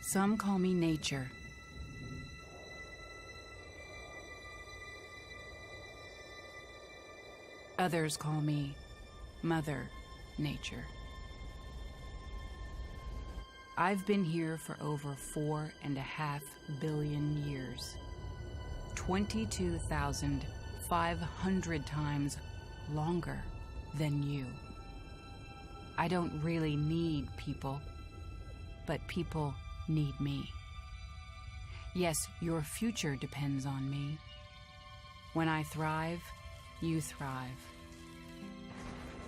Some call me nature. Others call me Mother Nature. I've been here for over 4.5 billion years. 22,500 times longer than you. I don't really need people, but people need me. Yes, your future depends on me. When I thrive, you thrive.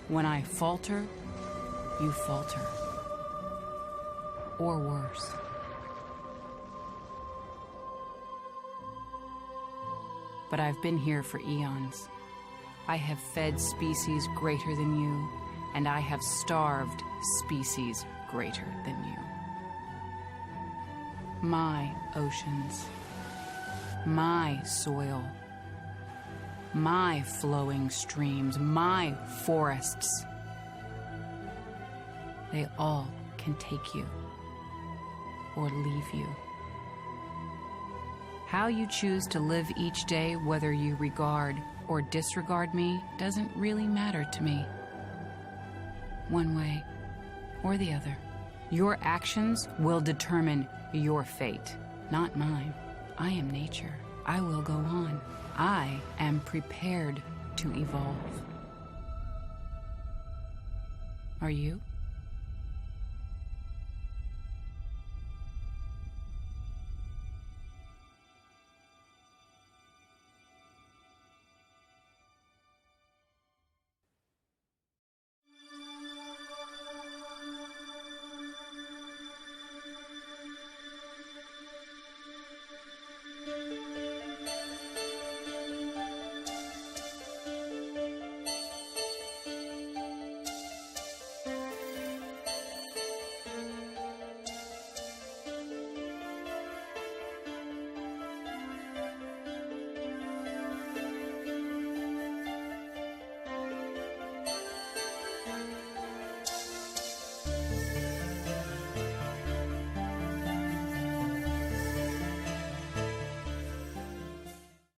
When I falter, you falter. Or worse. But I've been here for eons. I have fed species greater than you, and I have starved species greater than you. My oceans, my soil, my flowing streams, my forests, they all can take you or leave you. How you choose to live each day, whether you regard or disregard me, doesn't really matter to me. One way or the other. Your actions will determine your fate, not mine. I am nature. I will go on. I am prepared to evolve. Are you?